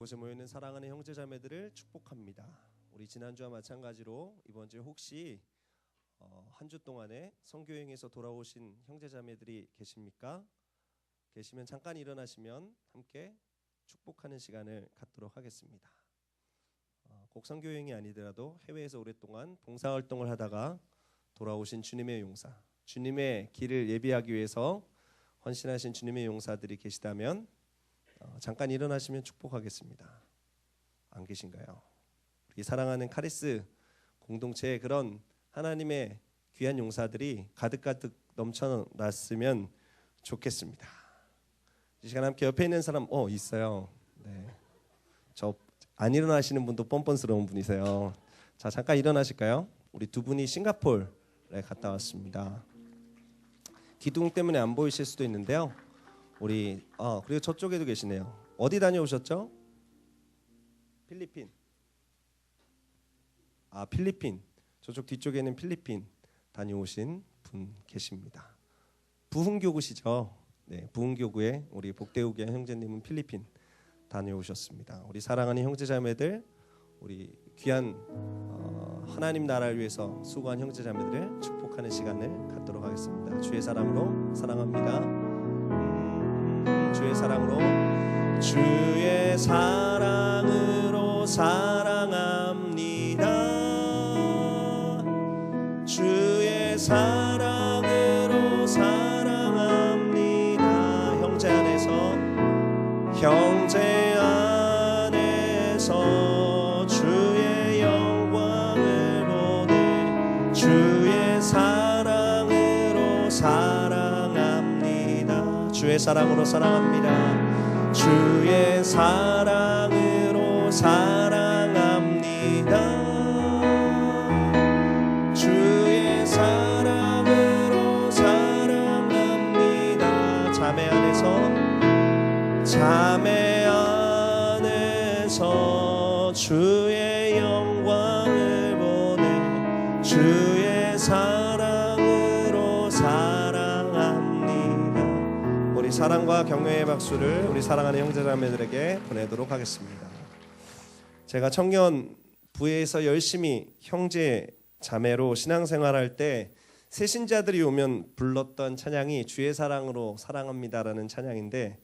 곳에 모여있는 사랑하는 형제자매들을 축복합니다. 우리 지난주와 마찬가지로 이번 주에 혹시 한 주 동안에 선교여행에서 돌아오신 형제자매들이 계십니까? 계시면 잠깐 일어나시면 함께 축복하는 시간을 갖도록 하겠습니다. 꼭 선교여행이 아니더라도 해외에서 오랫동안 봉사활동을 하다가 돌아오신 주님의 용사, 주님의 길을 예비하기 위해서 헌신하신 주님의 용사들이 계시다면 잠깐 일어나시면 축복하겠습니다. 안 계신가요? 우리 사랑하는 카리스 공동체의 그런 하나님의 귀한 용사들이 가득가득 넘쳐났으면 좋겠습니다. 이 시간 함께 옆에 있는 사람 있어요. 네. 저 안 일어나시는 분도 뻔뻔스러운 분이세요. 자, 잠깐 일어나실까요? 우리 두 분이 싱가포르에 갔다 왔습니다. 기둥 때문에 안 보이실 수도 있는데요. 우리 그리고 저쪽에도 계시네요. 어디 다녀오셨죠? 필리핀. 필리핀. 저쪽 뒤쪽에는 필리핀 다녀오신 분 계십니다. 부흥교구시죠? 네, 부흥교구의 우리 복대우기 형제님은 필리핀 다녀오셨습니다. 우리 사랑하는 형제자매들, 우리 귀한 하나님 나라를 위해서 수고한 형제자매들을 축복하는 시간을 갖도록 하겠습니다. 주의 사랑으로 사랑합니다. 주의 사랑으로, 주의 사랑으로 사랑합니다. 주의 사랑으로 사랑합니다. 형제 안에서 주의 영광을 보내 주의 사랑으로 사랑합니다. 주의 사랑으로 사랑합니다. 주의 사랑으로 사랑합니다. 주의 사랑으로 사랑합니다. 자매 안에서 주의 영광을 보내 주의 사랑으로 사랑합니다. 우리 사랑과 격려의 박수를 우리 사랑하는 형제자매들에게 보내도록 하겠습니다. 제가 청년 부에서 열심히 형제 자매로 신앙생활할 때 새신자들이 오면 불렀던 찬양이 주의 사랑으로 사랑합니다라는 찬양인데,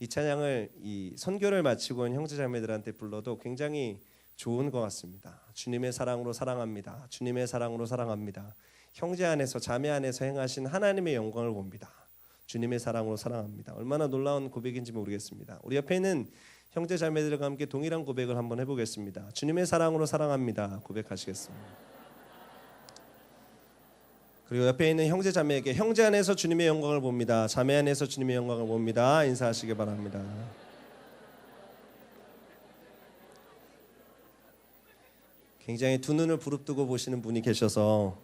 이 찬양을 이 선교를 마치고 온 형제자매들한테 불러도 굉장히 좋은 것 같습니다. 주님의 사랑으로 사랑합니다. 주님의 사랑으로 사랑합니다. 형제 안에서 자매 안에서 행하신 하나님의 영광을 봅니다. 주님의 사랑으로 사랑합니다. 얼마나 놀라운 고백인지 모르겠습니다. 우리 옆에 있는 형제자매들과 함께 동일한 고백을 한번 해보겠습니다. 주님의 사랑으로 사랑합니다. 고백하시겠습니다. 그리고 옆에 있는 형제자매에게 형제 안에서 주님의 영광을 봅니다. 자매 안에서 주님의 영광을 봅니다. 인사하시기 바랍니다. 굉장히 두 눈을 부릅뜨고 보시는 분이 계셔서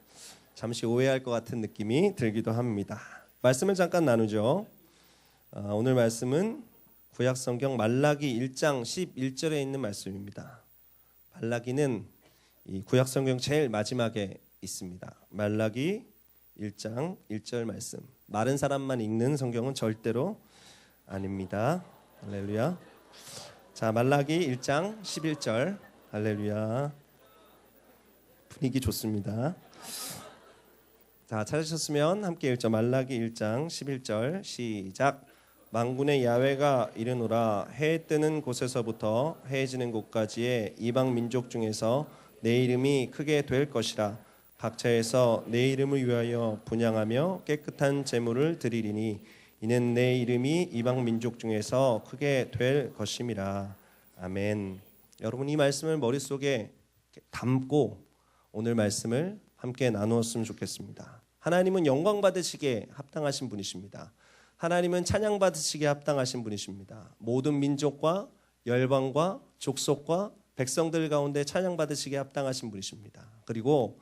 잠시 오해할 것 같은 느낌이 들기도 합니다. 말씀을 잠깐 나누죠. 오늘 말씀은 구약성경 말라기 1장 11절에 있는 말씀입니다. 말라기는 이 구약성경 제일 마지막에 있습니다. 말라기 1장 1절 말씀. 마른 사람만 읽는 성경은 절대로 아닙니다. 할렐루야. 자, 말라기 1장 11절. 할렐루야. 분위기 좋습니다. 자, 찾으셨으면 함께 읽죠. 말라기 1장 11절 시작. 만군의 야훼가 이르노라. 해 뜨는 곳에서부터 해 지는 곳까지의 이방 민족 중에서 내 이름이 크게 될 것이라. 각처에서 내 이름을 위하여 분향하며 깨끗한 제물을 드리리니 이는 내 이름이 이방 민족 중에서 크게 될 것임이라. 아멘. 여러분, 이 말씀을 머릿속에 담고 오늘 말씀을 함께 나누었으면 좋겠습니다. 하나님은 영광 받으시기에 합당하신 분이십니다. 하나님은 찬양 받으시기에 합당하신 분이십니다. 모든 민족과 열방과 족속과 백성들 가운데 찬양 받으시기에 합당하신 분이십니다. 그리고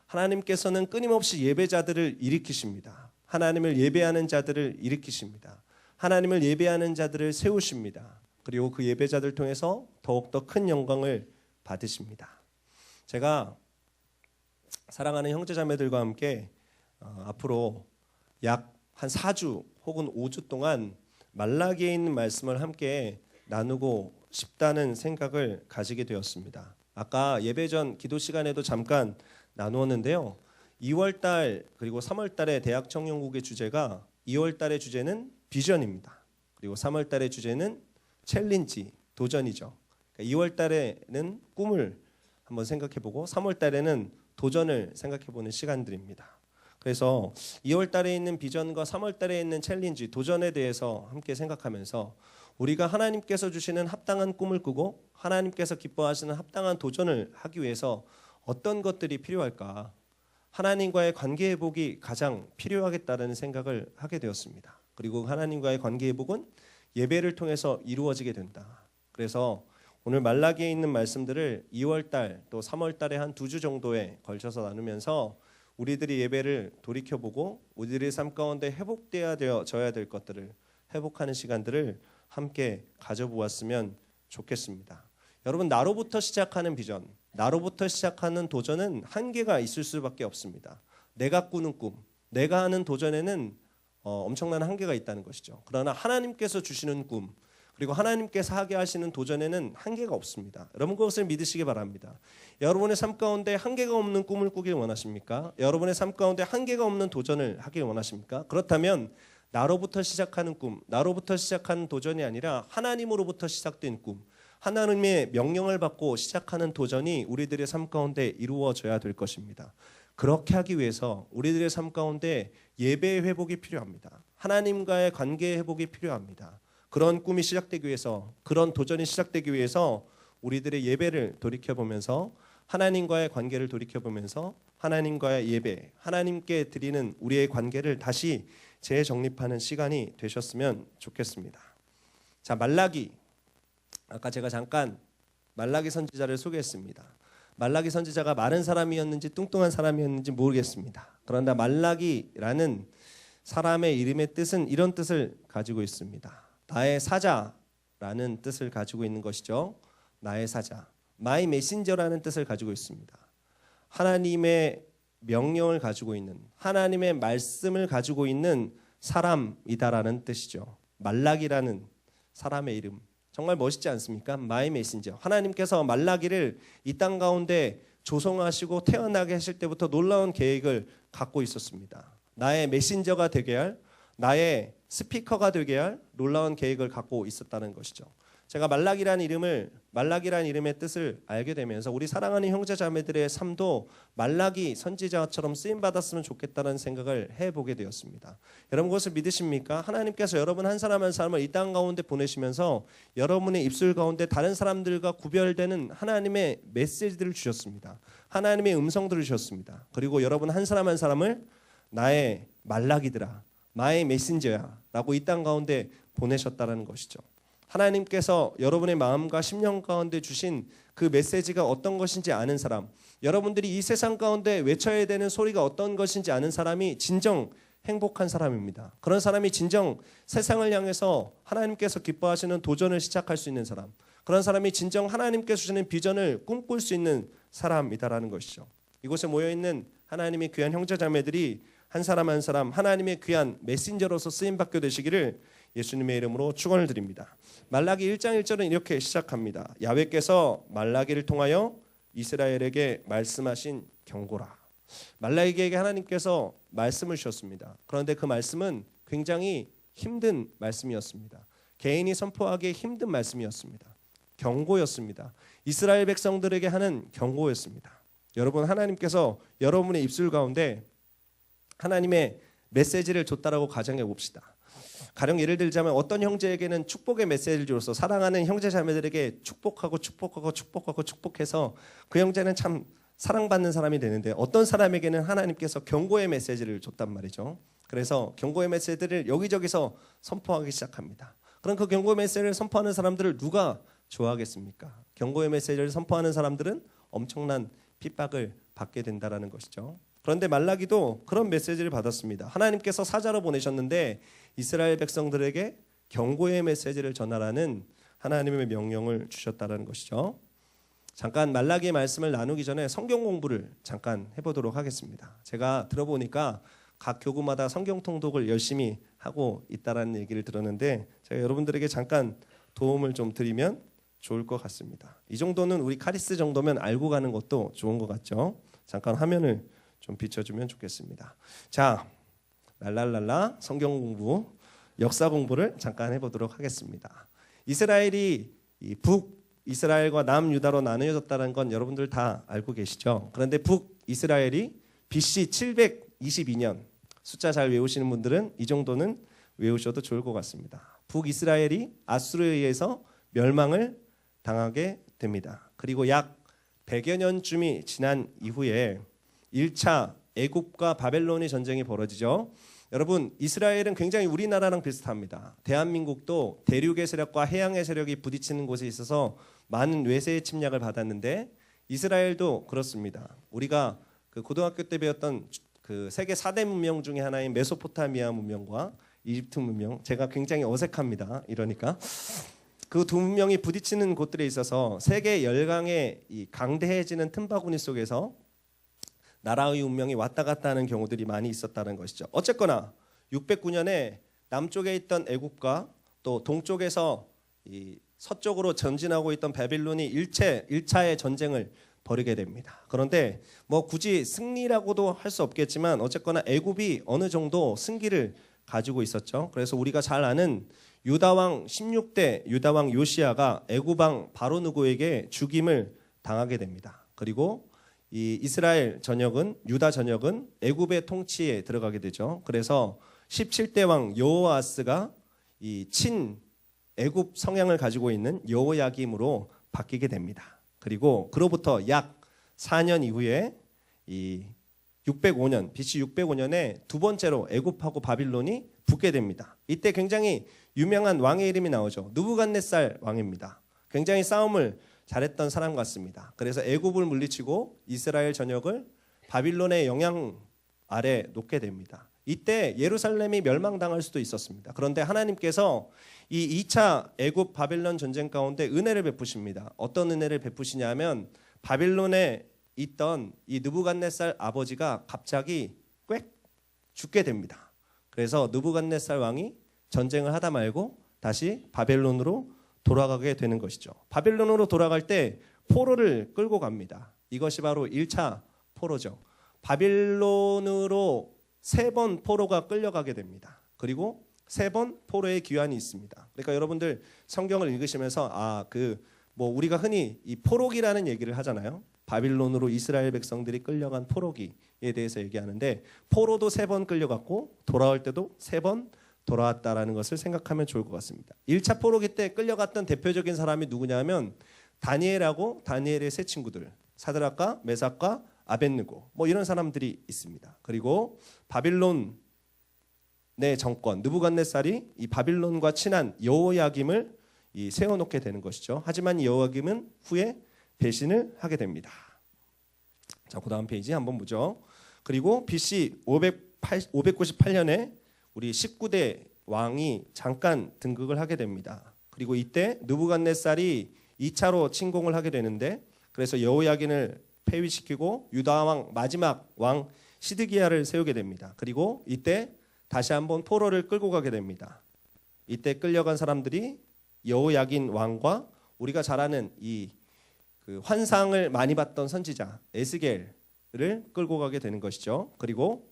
하나님께서는 끊임없이 예배자들을 일으키십니다. 하나님을 예배하는 자들을 일으키십니다. 하나님을 예배하는 자들을 세우십니다. 그리고 그 예배자들 통해서 더욱더 큰 영광을 받으십니다. 제가 사랑하는 형제자매들과 함께 앞으로 약 한 4주 혹은 5주 동안 말라기에 있는 말씀을 함께 나누고 싶다는 생각을 가지게 되었습니다. 아까 예배 전 기도 시간에도 잠깐 나누었는데요. 2월 달 그리고 3월 달에 대학 청년국의 주제가 2월 달의 주제는 비전입니다. 그리고 3월 달의 주제는 챌린지, 도전이죠. 그러니까 2월 달에는 꿈을 한번 생각해보고 3월 달에는 도전을 생각해보는 시간들입니다. 그래서 2월 달에 있는 비전과 3월 달에 있는 챌린지, 도전에 대해서 함께 생각하면서 우리가 하나님께서 주시는 합당한 꿈을 꾸고 하나님께서 기뻐하시는 합당한 도전을 하기 위해서 어떤 것들이 필요할까? 하나님과의 관계 회복이 가장 필요하겠다는 생각을 하게 되었습니다. 그리고 하나님과의 관계 회복은 예배를 통해서 이루어지게 된다. 그래서 오늘 말라기에 있는 말씀들을 2월 달 또 3월 달에 한 2주 정도에 걸쳐서 나누면서 우리들이 예배를 돌이켜보고 우리들의 삶 가운데 회복되어져야 될 것들을 회복하는 시간들을 함께 가져보았으면 좋겠습니다. 여러분, 나로부터 시작하는 비전, 나로부터 시작하는 도전은 한계가 있을 수밖에 없습니다. 내가 꾸는 꿈, 내가 하는 도전에는 엄청난 한계가 있다는 것이죠. 그러나 하나님께서 주시는 꿈, 그리고 하나님께서 하게 하시는 도전에는 한계가 없습니다. 여러분, 그것을 믿으시기 바랍니다. 여러분의 삶 가운데 한계가 없는 꿈을 꾸길 원하십니까? 여러분의 삶 가운데 한계가 없는 도전을 하길 원하십니까? 그렇다면 나로부터 시작하는 꿈, 나로부터 시작하는 도전이 아니라 하나님으로부터 시작된 꿈, 하나님의 명령을 받고 시작하는 도전이 우리들의 삶 가운데 이루어져야 될 것입니다. 그렇게 하기 위해서 우리들의 삶 가운데 예배의 회복이 필요합니다. 하나님과의 관계의 회복이 필요합니다. 그런 꿈이 시작되기 위해서, 그런 도전이 시작되기 위해서 우리들의 예배를 돌이켜보면서 하나님과의 관계를 돌이켜보면서 하나님과의 예배, 하나님께 드리는 우리의 관계를 다시 재정립하는 시간이 되셨으면 좋겠습니다. 자, 말라기. 아까 제가 잠깐 말라기 선지자를 소개했습니다. 말라기 선지자가 마른 사람이었는지 뚱뚱한 사람이었는지 모르겠습니다. 그런데 말라기라는 사람의 이름의 뜻은 이런 뜻을 가지고 있습니다. 나의 사자라는 뜻을 가지고 있는 것이죠. 나의 사자, my messenger라는 뜻을 가지고 있습니다. 하나님의 명령을 가지고 있는, 하나님의 말씀을 가지고 있는 사람이다라는 뜻이죠. 말라기라는 사람의 이름, 정말 멋있지 않습니까? my messenger. 하나님께서 말라기를 이 땅 가운데 조성하시고 태어나게 하실 때부터 놀라운 계획을 갖고 있었습니다. 나의 메신저가 되게 할, 나의 스피커가 되게 할 놀라운 계획을 갖고 있었다는 것이죠. 제가 말라기라는 이름의 뜻을 알게 되면서 우리 사랑하는 형제 자매들의 삶도 말라기 선지자처럼 쓰임 받았으면 좋겠다는 생각을 해보게 되었습니다. 여러분, 그것을 믿으십니까? 하나님께서 여러분 한 사람 한 사람을 이 땅 가운데 보내시면서 여러분의 입술 가운데 다른 사람들과 구별되는 하나님의 메시지들을 주셨습니다. 하나님의 음성들을 주셨습니다. 그리고 여러분 한 사람 한 사람을 나의 말라기들아, 마의 메신저야 라고 이 땅 가운데 보내셨다는 것이죠. 하나님께서 여러분의 마음과 심령 가운데 주신 그 메시지가 어떤 것인지 아는 사람, 여러분들이 이 세상 가운데 외쳐야 되는 소리가 어떤 것인지 아는 사람이 진정 행복한 사람입니다. 그런 사람이 진정 세상을 향해서 하나님께서 기뻐하시는 도전을 시작할 수 있는 사람, 그런 사람이 진정 하나님께서 주시는 비전을 꿈꿀 수 있는 사람이다라는 것이죠. 이곳에 모여있는 하나님의 귀한 형제자매들이 한 사람 한 사람 하나님의 귀한 메신저로서 쓰임받게 되시기를 예수님의 이름으로 축원을 드립니다. 말라기 1장 1절은 이렇게 시작합니다. 야훼께서 말라기를 통하여 이스라엘에게 말씀하신 경고라. 말라기에게 하나님께서 말씀을 주셨습니다. 그런데 그 말씀은 굉장히 힘든 말씀이었습니다. 개인이 선포하기 힘든 말씀이었습니다. 경고였습니다. 이스라엘 백성들에게 하는 경고였습니다. 여러분, 하나님께서 여러분의 입술 가운데 하나님의 메시지를 줬다라고 가정해 봅시다. 가령 예를 들자면 어떤 형제에게는 축복의 메시지를 줘서 사랑하는 형제 자매들에게 축복해서 그 형제는 참 사랑받는 사람이 되는데, 어떤 사람에게는 하나님께서 경고의 메시지를 줬단 말이죠. 그래서 경고의 메시지를 여기저기서 선포하기 시작합니다. 그럼 그 경고의 메시지를 선포하는 사람들을 누가 좋아하겠습니까? 경고의 메시지를 선포하는 사람들은 엄청난 핍박을 받게 된다는 것이죠. 그런데 말라기도 그런 메시지를 받았습니다. 하나님께서 사자로 보내셨는데 이스라엘 백성들에게 경고의 메시지를 전하라는 하나님의 명령을 주셨다는 것이죠. 잠깐 말라기의 말씀을 나누기 전에 성경 공부를 잠깐 해보도록 하겠습니다. 제가 들어보니까 각 교구마다 성경 통독을 열심히 하고 있다라는 얘기를 들었는데, 제가 여러분들에게 잠깐 도움을 좀 드리면, 좋을 것 같습니다. 이 정도는 우리 카리스 정도면 알고 가는 것도 좋은 것 같죠? 잠깐 화면을 좀 비춰주면 좋겠습니다. 자, 랄랄랄라 성경 공부, 역사 공부를 잠깐 해보도록 하겠습니다. 이스라엘이 이 북이스라엘과 남유다로 나누어졌다는 건 여러분들 다 알고 계시죠? 그런데 북이스라엘이 BC 722년, 숫자 잘 외우시는 분들은 이 정도는 외우셔도 좋을 것 같습니다. 북이스라엘이 아수르에 의해서 멸망을 당하게 됩니다. 그리고 약 100여 년쯤이 지난 이후에 1차 애굽과 바벨론의 전쟁이 벌어지죠. 여러분, 이스라엘은 굉장히 우리나라랑 비슷합니다. 대한민국도 대륙의 세력과 해양의 세력이 부딪히는 곳에 있어서 많은 외세의 침략을 받았는데 이스라엘도 그렇습니다. 우리가 그 고등학교 때 배웠던 그 세계 4대 문명 중에 하나인 메소포타미아 문명과 이집트 문명, 제가 굉장히 어색합니다. 이러니까 그 두 문명이 부딪히는 곳들에 있어서 세계 열강의 이 강대해지는 틈바구니 속에서 나라의 운명이 왔다 갔다 하는 경우들이 많이 있었다는 것이죠. 어쨌거나 609년에 남쪽에 있던 애굽과 또 동쪽에서 이 서쪽으로 전진하고 있던 바빌론이 1차의 전쟁을 벌이게 됩니다. 그런데 뭐 굳이 승리라고도 할 수 없겠지만 어쨌거나 애굽이 어느 정도 승기를 가지고 있었죠. 그래서 우리가 잘 아는 유다왕 16대 유다왕 요시야가 애굽왕 바로누고에게 죽임을 당하게 됩니다. 그리고 이 이스라엘 전역은 유다 전역은 애굽의 통치에 들어가게 되죠. 그래서 17대 왕 여호아스가 이 친 애굽 성향을 가지고 있는 여호야김으로 바뀌게 됩니다. 그리고 그로부터 약 4년 이후에 이 605년 BC 605년에 두 번째로 애굽하고 바빌론이 붙게 됩니다. 이때 굉장히 유명한 왕의 이름이 나오죠. 느부갓네살 왕입니다. 굉장히 싸움을 잘했던 사람 같습니다. 그래서 애굽을 물리치고 이스라엘 전역을 바빌론의 영향 아래 놓게 됩니다. 이때 예루살렘이 멸망당할 수도 있었습니다. 그런데 하나님께서 이 2차 애굽 바빌론 전쟁 가운데 은혜를 베푸십니다. 어떤 은혜를 베푸시냐면 바빌론에 있던 이 느부갓네살 아버지가 갑자기 꽥 죽게 됩니다. 그래서 느부갓네살 왕이 전쟁을 하다 말고 다시 바벨론으로 돌아가게 되는 것이죠. 바벨론으로 돌아갈 때 포로를 끌고 갑니다. 이것이 바로 1차 포로죠. 바벨론으로 3번 포로가 끌려가게 됩니다. 그리고 3번 포로의 귀환이 있습니다. 그러니까 여러분들 성경을 읽으시면서 뭐 우리가 흔히 이 포로기라는 얘기를 하잖아요. 바빌론으로 이스라엘 백성들이 끌려간 포로기에 대해서 얘기하는데 포로도 3번 끌려갔고 돌아올 때도 3번 돌아왔다라는 것을 생각하면 좋을 것 같습니다. 1차 포로기 때 끌려갔던 대표적인 사람이 누구냐면 다니엘하고 다니엘의 세 친구들 사드락과 메삭과 아벳느고 뭐 이런 사람들이 있습니다. 그리고 바빌론의 정권 느부갓네살이 이 바빌론과 친한 여호야김을 세워놓게 되는 것이죠. 하지만 여호야김은 후에 배신을 하게 됩니다. 자, 그 다음 페이지 한번 보죠. 그리고 BC 598년에 우리 19대 왕이 잠깐 등극을 하게 됩니다. 그리고 이때 느부갓네살이 2차로 침공을 하게 되는데 그래서 여호야긴을 폐위시키고 유다 왕 마지막 왕 시드기야를 세우게 됩니다. 그리고 이때 다시 한번 포로를 끌고 가게 됩니다. 이때 끌려간 사람들이 여호야긴 왕과 우리가 잘 아는 그 환상을 많이 봤던 선지자 에스겔을 끌고 가게 되는 것이죠. 그리고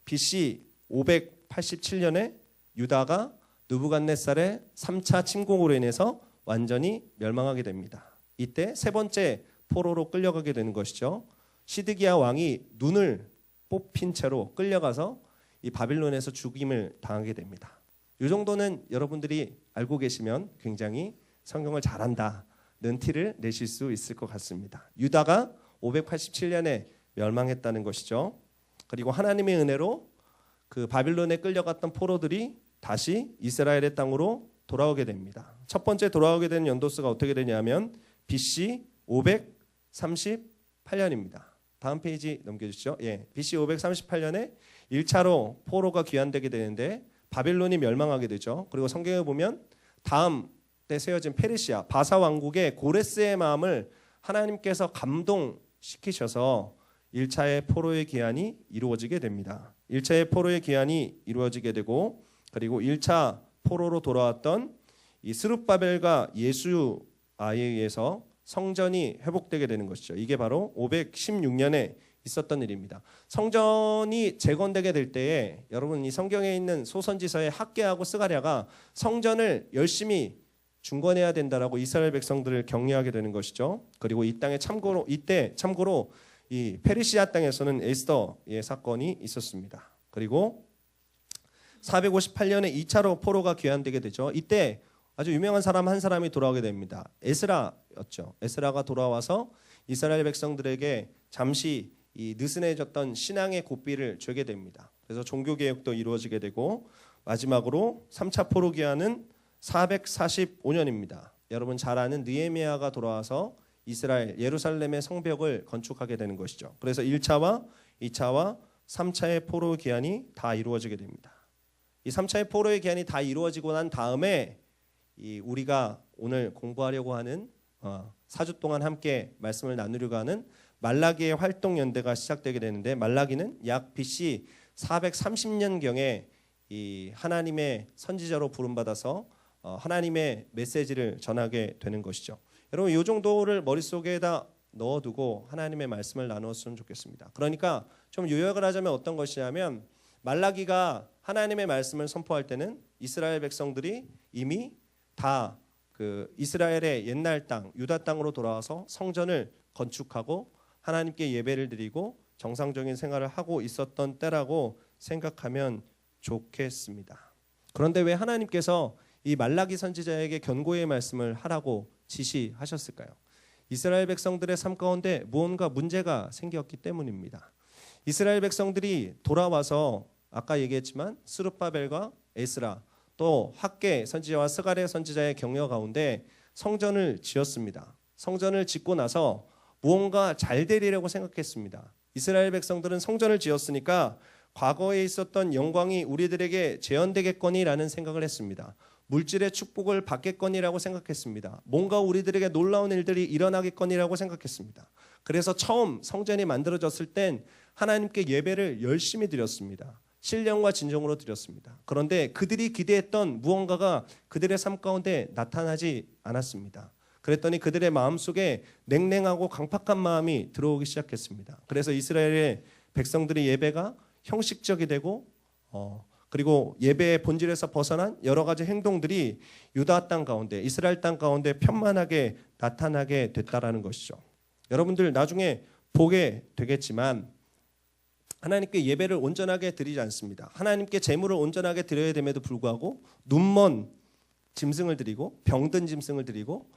BC 587년에 유다가 느부갓네살의 3차 침공으로 인해서 완전히 멸망하게 됩니다. 이때 세 번째 포로로 끌려가게 되는 것이죠. 시드기야 왕이 눈을 뽑힌 채로 끌려가서 이 바빌론에서 죽임을 당하게 됩니다. 이 정도는 여러분들이 알고 계시면 굉장히 성경을 잘한다는 티를 내실 수 있을 것 같습니다. 유다가 587년에 멸망했다는 것이죠. 그리고 하나님의 은혜로 그 바빌론에 끌려갔던 포로들이 다시 이스라엘의 땅으로 돌아오게 됩니다. 첫 번째 돌아오게 되는 연도수가 어떻게 되냐면 BC 538년입니다. 다음 페이지 넘겨주시죠. BC 538년에 1차로 포로가 귀환되게 되는데 바빌론이 멸망하게 되죠. 그리고 성경에 보면 다음 때 세워진 페르시아 바사 왕국의 고레스의 마음을 하나님께서 감동시키셔서 1차의 포로의 귀환이 이루어지게 됩니다. 1차의 포로의 귀환이 이루어지게 되고 그리고 1차 포로로 돌아왔던 이 스룹바벨과 아에 의해서 성전이 회복되게 되는 것이죠. 이게 바로 516년에 있었던 일입니다. 성전이 재건되게 될 때에 여러분 이 성경에 있는 소선지서의 학개하고 스가랴가 성전을 열심히 중건해야 된다라고 이스라엘 백성들을 격려하게 되는 것이죠. 그리고 이 땅에 이때 참고로 이 페르시아 땅에서는 에스더의 사건이 있었습니다. 그리고 458년에 2차로 포로가 귀환되게 되죠. 이때 아주 유명한 사람 한 사람이 돌아오게 됩니다. 에스라였죠. 에스라가 돌아와서 이스라엘 백성들에게 잠시 이 느슨해졌던 신앙의 고삐를 주게 됩니다. 그래서 종교개혁도 이루어지게 되고 마지막으로 3차 포로 귀환은 445년입니다. 여러분 잘 아는 느헤미야가 돌아와서 이스라엘 예루살렘의 성벽을 건축하게 되는 것이죠. 그래서 1차와 2차와 3차의 포로 귀환이 다 이루어지게 됩니다. 이 3차의 포로의 귀환이 다 이루어지고 난 다음에 우리가 오늘 공부하려고 하는 4주 동안 함께 말씀을 나누려고 하는 말라기의 활동연대가 시작되게 되는데 말라기는 약 BC 430년경에 이 하나님의 선지자로 부름받아서 하나님의 메시지를 전하게 되는 것이죠. 여러분 이 정도를 머릿속에다 넣어두고 하나님의 말씀을 나누었으면 좋겠습니다. 그러니까 좀 요약을 하자면 어떤 것이냐면 말라기가 하나님의 말씀을 선포할 때는 이스라엘 백성들이 이미 다 그 이스라엘의 옛날 땅 유다 땅으로 돌아와서 성전을 건축하고 하나님께 예배를 드리고 정상적인 생활을 하고 있었던 때라고 생각하면 좋겠습니다. 그런데 왜 하나님께서 이 말라기 선지자에게 견고의 말씀을 하라고 지시하셨을까요? 이스라엘 백성들의 삶 가운데 무언가 문제가 생겼기 때문입니다. 이스라엘 백성들이 돌아와서 아까 얘기했지만 스룹바벨과 에스라 또 학개 선지자와 스가랴 선지자의 격려 가운데 성전을 지었습니다. 성전을 짓고 나서 무언가 잘 되리라고 생각했습니다. 이스라엘 백성들은 성전을 지었으니까 과거에 있었던 영광이 우리들에게 재현되겠거니라는 생각을 했습니다. 물질의 축복을 받겠거니라고 생각했습니다. 뭔가 우리들에게 놀라운 일들이 일어나겠거니라고 생각했습니다. 그래서 처음 성전이 만들어졌을 땐 하나님께 예배를 열심히 드렸습니다. 신령과 진정으로 드렸습니다. 그런데 그들이 기대했던 무언가가 그들의 삶 가운데 나타나지 않았습니다. 그랬더니 그들의 마음속에 냉랭하고 강팍한 마음이 들어오기 시작했습니다. 그래서 이스라엘의 백성들의 예배가 형식적이 되고 그리고 예배의 본질에서 벗어난 여러 가지 행동들이 유다 땅 가운데 이스라엘 땅 가운데 편만하게 나타나게 됐다라는 것이죠. 여러분들 나중에 보게 되겠지만 하나님께 예배를 온전하게 드리지 않습니다. 하나님께 제물을 온전하게 드려야 됨에도 불구하고 눈먼 짐승을 드리고 병든 짐승을 드리고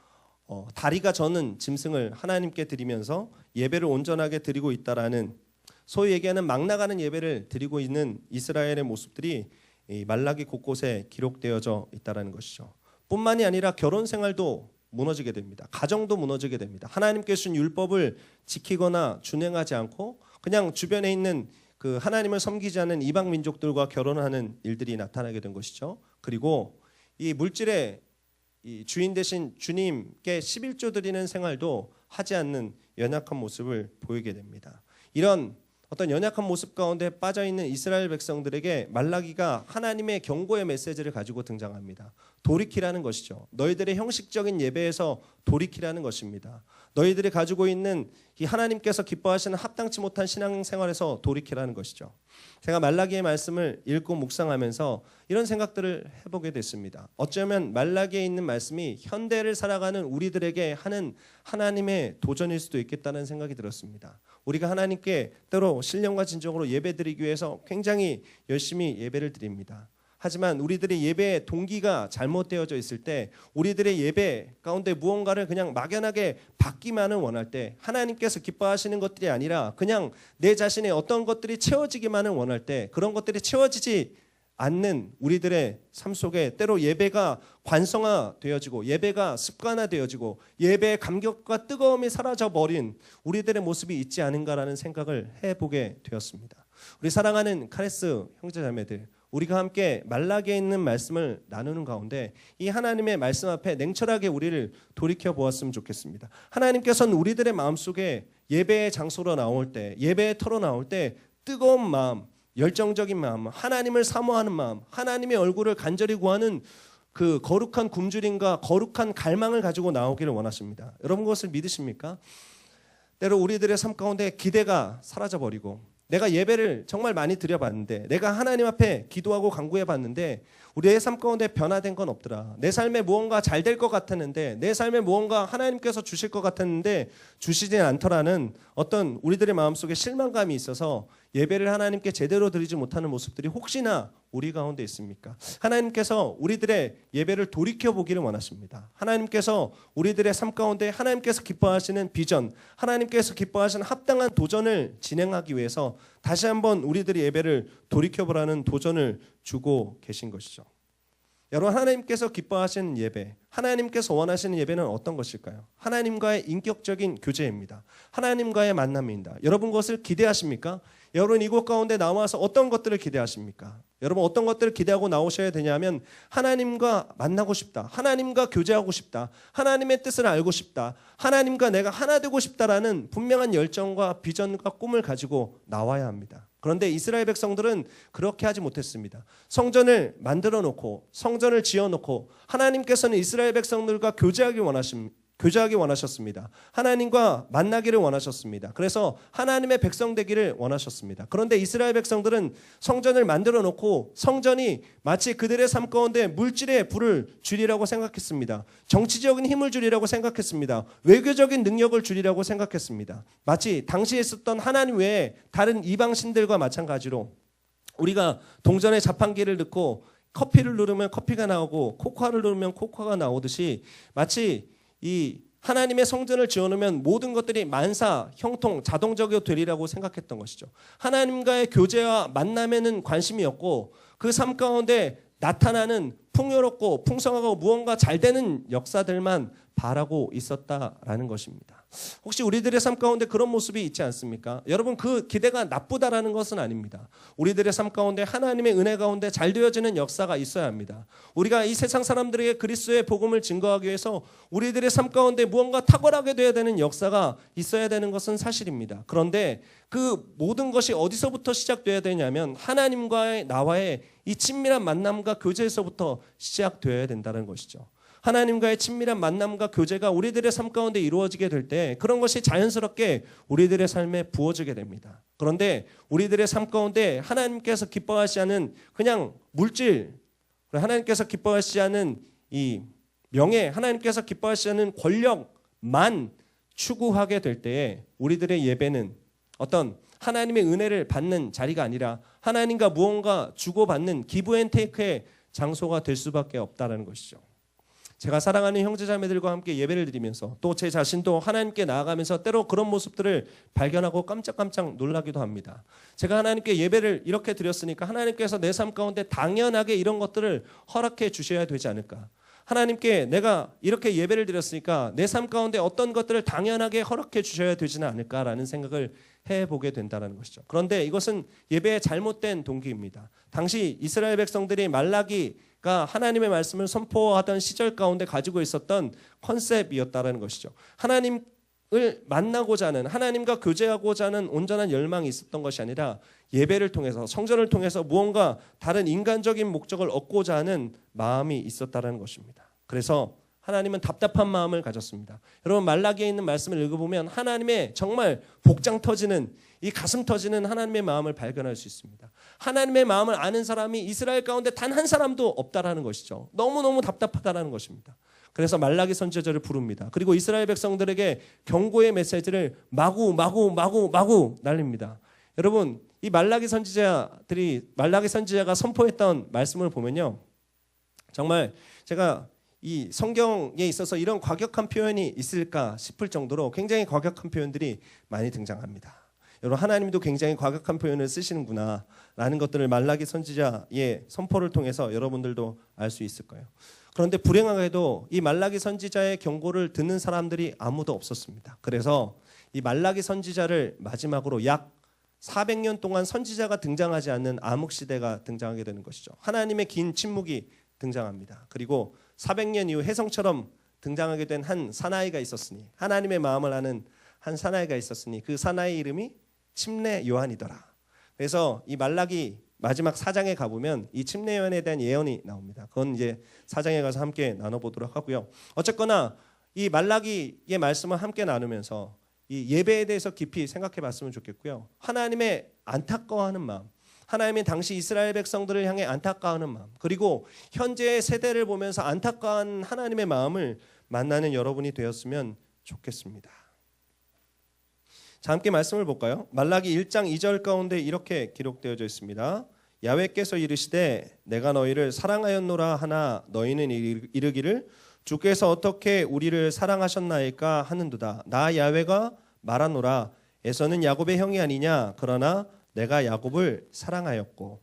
다리가 저는 짐승을 하나님께 드리면서 예배를 온전하게 드리고 있다라는 소위 얘기하는 막 나가는 예배를 드리고 있는 이스라엘의 모습들이 말라기 곳곳에 기록되어져 있다라는 것이죠. 뿐만이 아니라 결혼 생활도 무너지게 됩니다. 가정도 무너지게 됩니다. 하나님께 주신 율법을 지키거나 준행하지 않고 그냥 주변에 있는 그 하나님을 섬기지 않는 이방 민족들과 결혼하는 일들이 나타나게 된 것이죠. 그리고 이 물질의 이 주인 되신 주님께 11조 드리는 생활도 하지 않는 연약한 모습을 보이게 됩니다. 이런 어떤 연약한 모습 가운데 빠져있는 이스라엘 백성들에게 말라기가 하나님의 경고의 메시지를 가지고 등장합니다. 돌이키라는 것이죠. 너희들의 형식적인 예배에서 돌이키라는 것입니다. 너희들이 가지고 있는 이 하나님께서 기뻐하시는 합당치 못한 신앙생활에서 돌이키라는 것이죠. 제가 말라기의 말씀을 읽고 묵상하면서 이런 생각들을 해보게 됐습니다. 어쩌면 말라기에 있는 말씀이 현대를 살아가는 우리들에게 하는 하나님의 도전일 수도 있겠다는 생각이 들었습니다. 우리가 하나님께 때로 신령과 진정으로 예배드리기 위해서 굉장히 열심히 예배를 드립니다. 하지만 우리들의 예배의 동기가 잘못되어져 있을 때 우리들의 예배 가운데 무언가를 그냥 막연하게 받기만을 원할 때 하나님께서 기뻐하시는 것들이 아니라 그냥 내 자신의 어떤 것들이 채워지기만을 원할 때 그런 것들이 채워지지 않는 우리들의 삶 속에 때로 예배가 관성화되어지고 예배가 습관화되어지고 예배의 감격과 뜨거움이 사라져버린 우리들의 모습이 있지 않은가라는 생각을 해보게 되었습니다. 우리 사랑하는 카레스 형제자매들, 우리가 함께 말라기에 있는 말씀을 나누는 가운데 이 하나님의 말씀 앞에 냉철하게 우리를 돌이켜 보았으면 좋겠습니다. 하나님께서는 우리들의 마음속에 예배의 장소로 나올 때, 예배의 터로 나올 때 뜨거운 마음, 열정적인 마음, 하나님을 사모하는 마음, 하나님의 얼굴을 간절히 구하는 그 거룩한 굶주림과 거룩한 갈망을 가지고 나오기를 원하십니다. 여러분 그것을 믿으십니까? 때로 우리들의 삶 가운데 기대가 사라져버리고 내가 예배를 정말 많이 드려봤는데 내가 하나님 앞에 기도하고 간구해봤는데 우리의 삶 가운데 변화된 건 없더라. 내 삶에 무언가 잘 될 것 같았는데 내 삶에 무언가 하나님께서 주실 것 같았는데 주시진 않더라는 어떤 우리들의 마음속에 실망감이 있어서 예배를 하나님께 제대로 드리지 못하는 모습들이 혹시나 우리 가운데 있습니까? 하나님께서 우리들의 예배를 돌이켜보기를 원하십니다. 하나님께서 우리들의 삶 가운데 하나님께서 기뻐하시는 비전, 하나님께서 기뻐하시는 합당한 도전을 진행하기 위해서 다시 한번 우리들의 예배를 돌이켜보라는 도전을 주고 계신 것이죠. 여러분 하나님께서 기뻐하시는 예배, 하나님께서 원하시는 예배는 어떤 것일까요? 하나님과의 인격적인 교제입니다. 하나님과의 만남입니다. 여러분 그것을 기대하십니까? 여러분 이곳 가운데 나와서 어떤 것들을 기대하십니까? 여러분 어떤 것들을 기대하고 나오셔야 되냐면 하나님과 만나고 싶다. 하나님과 교제하고 싶다. 하나님의 뜻을 알고 싶다. 하나님과 내가 하나 되고 싶다라는 분명한 열정과 비전과 꿈을 가지고 나와야 합니다. 그런데 이스라엘 백성들은 그렇게 하지 못했습니다. 성전을 만들어 놓고 성전을 지어 놓고 하나님께서는 이스라엘 백성들과 교제하기 원하셨습니다. 하나님과 만나기를 원하셨습니다. 그래서 하나님의 백성 되기를 원하셨습니다. 그런데 이스라엘 백성들은 성전을 만들어 놓고 성전이 마치 그들의 삶 가운데 물질의 불을 주리라고 생각했습니다. 정치적인 힘을 주리라고 생각했습니다. 외교적인 능력을 주리라고 생각했습니다. 마치 당시에 있었던 하나님 외에 다른 이방신들과 마찬가지로 우리가 동전의 자판기를 넣고 커피를 누르면 커피가 나오고 코코아를 누르면 코코아가 나오듯이 마치 이 하나님의 성전을 지어놓으면 모든 것들이 만사, 형통, 자동적으로 되리라고 생각했던 것이죠. 하나님과의 교제와 만남에는 관심이 없고 그 삶 가운데 나타나는 풍요롭고 풍성하고 무언가 잘 되는 역사들만 바라고 있었다라는 것입니다. 혹시 우리들의 삶 가운데 그런 모습이 있지 않습니까? 여러분 그 기대가 나쁘다라는 것은 아닙니다. 우리들의 삶 가운데 하나님의 은혜 가운데 잘 되어지는 역사가 있어야 합니다. 우리가 이 세상 사람들에게 그리스도의 복음을 증거하기 위해서 우리들의 삶 가운데 무언가 탁월하게 되어야 되는 역사가 있어야 되는 것은 사실입니다. 그런데 그 모든 것이 어디서부터 시작되어야 되냐면 하나님과의 나와의 이 친밀한 만남과 교제에서부터 시작되어야 된다는 것이죠. 하나님과의 친밀한 만남과 교제가 우리들의 삶 가운데 이루어지게 될 때 그런 것이 자연스럽게 우리들의 삶에 부어지게 됩니다. 그런데 우리들의 삶 가운데 하나님께서 기뻐하시지 않은 그냥 물질, 하나님께서 기뻐하시지 않은 이 명예, 하나님께서 기뻐하시지 않은 권력만 추구하게 될 때에 우리들의 예배는 어떤 하나님의 은혜를 받는 자리가 아니라 하나님과 무언가 주고받는 기브앤테이크의 장소가 될 수밖에 없다는 것이죠. 제가 사랑하는 형제자매들과 함께 예배를 드리면서 또 제 자신도 하나님께 나아가면서 때로 그런 모습들을 발견하고 깜짝깜짝 놀라기도 합니다. 제가 하나님께 예배를 이렇게 드렸으니까 하나님께서 내 삶 가운데 당연하게 이런 것들을 허락해 주셔야 되지 않을까. 하나님께 내가 이렇게 예배를 드렸으니까 내 삶 가운데 어떤 것들을 당연하게 허락해 주셔야 되지는 않을까라는 생각을 해보게 된다는 것이죠. 그런데 이것은 예배의 잘못된 동기입니다. 당시 이스라엘 백성들이 말라기가 하나님의 말씀을 선포하던 시절 가운데 가지고 있었던 컨셉이었다는 것이죠. 하나님을 만나고자 하는, 하나님과 교제하고자 하는 온전한 열망이 있었던 것이 아니라 예배를 통해서, 성전을 통해서 무언가 다른 인간적인 목적을 얻고자 하는 마음이 있었다는 것입니다. 그래서 하나님은 답답한 마음을 가졌습니다. 여러분 말라기에 있는 말씀을 읽어보면 하나님의 정말 복장 터지는, 이 가슴 터지는 하나님의 마음을 발견할 수 있습니다. 하나님의 마음을 아는 사람이 이스라엘 가운데 단 한 사람도 없다라는 것이죠. 너무너무 답답하다라는 것입니다. 그래서 말라기 선지자를 부릅니다. 그리고 이스라엘 백성들에게 경고의 메시지를 마구 날립니다. 여러분 이 말라기 선지자가 선포했던 말씀을 보면요, 정말 제가 이 성경에 있어서 이런 과격한 표현이 있을까 싶을 정도로 굉장히 과격한 표현들이 많이 등장합니다. 여러분 하나님도 굉장히 과격한 표현을 쓰시는구나 라는 것들을 말라기 선지자의 선포를 통해서 여러분들도 알 수 있을 거예요. 그런데 불행하게도 이 말라기 선지자의 경고를 듣는 사람들이 아무도 없었습니다. 그래서 이 말라기 선지자를 마지막으로 약 400년 동안 선지자가 등장하지 않는 암흑시대가 등장하게 되는 것이죠. 하나님의 긴 침묵이 등장합니다. 그리고 400년 이후 혜성처럼 등장하게 된 한 사나이가 있었으니, 하나님의 마음을 아는 한 사나이가 있었으니 그 사나이 이름이 침례 요한이더라. 그래서 이 말라기 마지막 4장에 가보면 이 침례요한에 대한 예언이 나옵니다. 그건 이제 4장에 가서 함께 나눠보도록 하고요. 어쨌거나 이 말라기의 말씀을 함께 나누면서 이 예배에 대해서 깊이 생각해 봤으면 좋겠고요. 하나님의 안타까워하는 마음, 하나님이 당시 이스라엘 백성들을 향해 안타까워하는 마음, 그리고 현재의 세대를 보면서 안타까운 하나님의 마음을 만나는 여러분이 되었으면 좋겠습니다. 자, 함께 말씀을 볼까요? 말라기 1장 2절 가운데 이렇게 기록되어져 있습니다. 야훼께서 이르시되 내가 너희를 사랑하였노라 하나 너희는 이르기를 주께서 어떻게 우리를 사랑하셨나이까 하는도다. 나 야훼가 말하노라 에서는 야곱의 형이 아니냐 그러나 내가 야곱을 사랑하였고.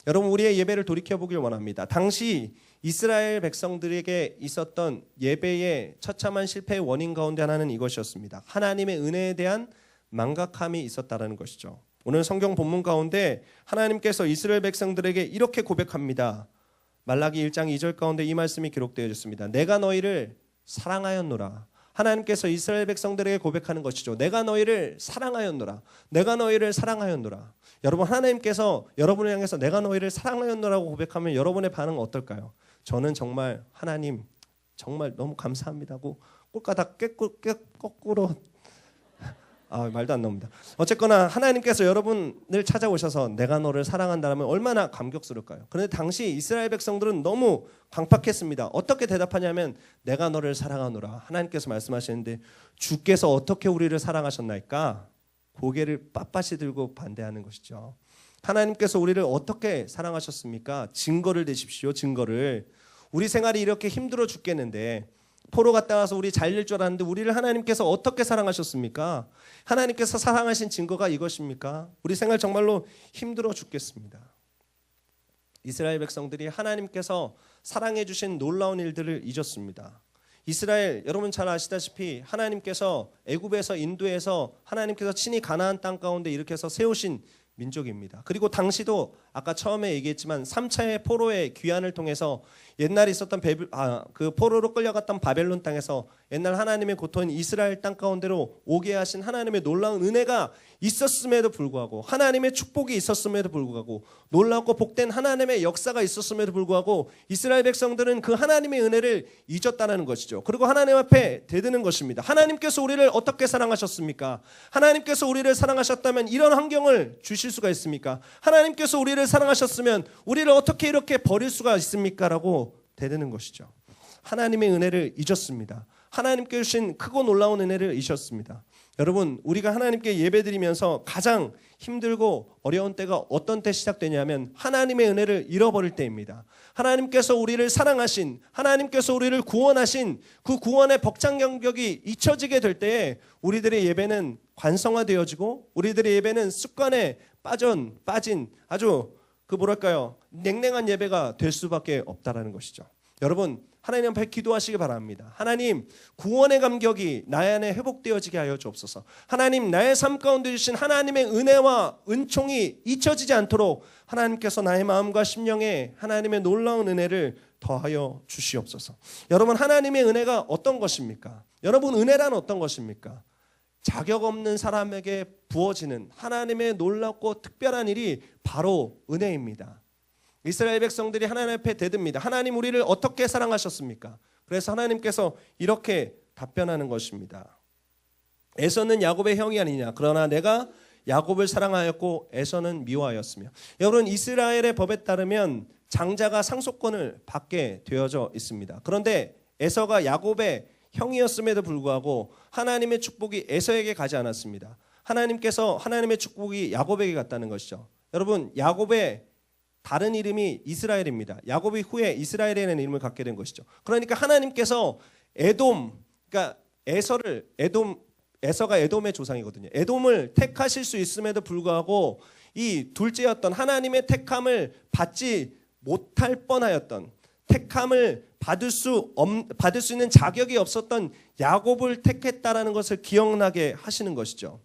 여러분, 우리의 예배를 돌이켜보길 원합니다. 당시 이스라엘 백성들에게 있었던 예배의 처참한 실패의 원인 가운데 하나는 이것이었습니다. 하나님의 은혜에 대한 망각함이 있었다는 것이죠. 오늘 성경 본문 가운데 하나님께서 이스라엘 백성들에게 이렇게 고백합니다. 말라기 1장 2절 가운데 이 말씀이 기록되어 있습니다. 내가 너희를 사랑하였노라. 하나님께서 이스라엘 백성들에게 고백하는 것이죠. 내가 너희를 사랑하였노라. 내가 너희를 사랑하였노라. 여러분, 하나님께서 여러분을 향해서 내가 너희를 사랑하였노라고 고백하면 여러분의 반응은 어떨까요? 저는 정말 하나님 정말 너무 감사합니다고 꼴까닥 거꾸로 말도 안 나옵니다. 어쨌거나 하나님께서 여러분을 찾아오셔서 내가 너를 사랑한다면 얼마나 감격스러울까요? 그런데 당시 이스라엘 백성들은 너무 강팍했습니다. 어떻게 대답하냐면 내가 너를 사랑하노라. 하나님께서 말씀하시는데 주께서 어떻게 우리를 사랑하셨나이까? 고개를 빳빳이 들고 반대하는 것이죠. 하나님께서 우리를 어떻게 사랑하셨습니까? 증거를 대십시오. 증거를. 우리 생활이 이렇게 힘들어 죽겠는데 포로 갔다 와서 우리 잘릴 줄 알았는데 우리를 하나님께서 어떻게 사랑하셨습니까? 하나님께서 사랑하신 증거가 이것입니까? 우리 생활 정말로 힘들어 죽겠습니다. 이스라엘 백성들이 하나님께서 사랑해 주신 놀라운 일들을 잊었습니다. 이스라엘, 여러분 잘 아시다시피 하나님께서 애굽에서 인도해서 하나님께서 친히 가나안 땅 가운데 일으켜서 세우신 민족입니다. 그리고 당시도 아까 처음에 얘기했지만 3차의 포로의 귀환을 통해서 옛날에 있었던 그 포로로 끌려갔던 바벨론 땅에서 옛날 하나님의 고토인 이스라엘 땅 가운데로 오게 하신 하나님의 놀라운 은혜가 있었음에도 불구하고, 하나님의 축복이 있었음에도 불구하고, 놀랍고 복된 하나님의 역사가 있었음에도 불구하고 이스라엘 백성들은 그 하나님의 은혜를 잊었다는 것이죠. 그리고 하나님 앞에 대드는 것입니다. 하나님께서 우리를 어떻게 사랑하셨습니까? 하나님께서 우리를 사랑하셨다면 이런 환경을 주실 수가 있습니까? 하나님께서 우리를 사랑하셨으면 우리를 어떻게 이렇게 버릴 수가 있습니까? 라고 대드는 것이죠. 하나님의 은혜를 잊었습니다. 하나님께 주신 크고 놀라운 은혜를 잊었습니다. 여러분, 우리가 하나님께 예배드리면서 가장 힘들고 어려운 때가 어떤 때 시작되냐면 하나님의 은혜를 잃어버릴 때입니다. 하나님께서 우리를 사랑하신, 하나님께서 우리를 구원하신 그 구원의 벅찬 경력이 잊혀지게 될 때에 우리들의 예배는 관성화되어지고 우리들의 예배는 습관에 빠진 아주 냉랭한 예배가 될 수밖에 없다라는 것이죠. 여러분, 하나님 앞에 기도하시기 바랍니다. 하나님, 구원의 감격이 나의 안에 회복되어지게 하여 주옵소서. 하나님, 나의 삶 가운데 주신 하나님의 은혜와 은총이 잊혀지지 않도록 하나님께서 나의 마음과 심령에 하나님의 놀라운 은혜를 더하여 주시옵소서. 여러분, 하나님의 은혜가 어떤 것입니까? 여러분, 은혜란 어떤 것입니까? 자격 없는 사람에게 부어지는 하나님의 놀랍고 특별한 일이 바로 은혜입니다. 이스라엘 백성들이 하나님 앞에 대듭니다. 하나님, 우리를 어떻게 사랑하셨습니까? 그래서 하나님께서 이렇게 답변하는 것입니다. 에서는 야곱의 형이 아니냐 그러나 내가 야곱을 사랑하였고 에서는 미워하였으며. 여러분, 이스라엘의 법에 따르면 장자가 상속권을 받게 되어져 있습니다. 그런데 에서가 야곱의 형이었음에도 불구하고 하나님의 축복이 에서에게 가지 않았습니다. 하나님께서 하나님의 축복이 야곱에게 갔다는 것이죠. 여러분, 야곱의 다른 이름이 이스라엘입니다. 야곱이 후에 이스라엘이라는 이름을 갖게 된 것이죠. 그러니까 하나님께서 에서가 에돔의 조상이거든요. 에돔을 택하실 수 있음에도 불구하고 이 둘째였던 하나님의 택함을 받지 못할 뻔하였던, 택함을 받을 수 있는 자격이 없었던 야곱을 택했다라는 것을 기억나게 하시는 것이죠.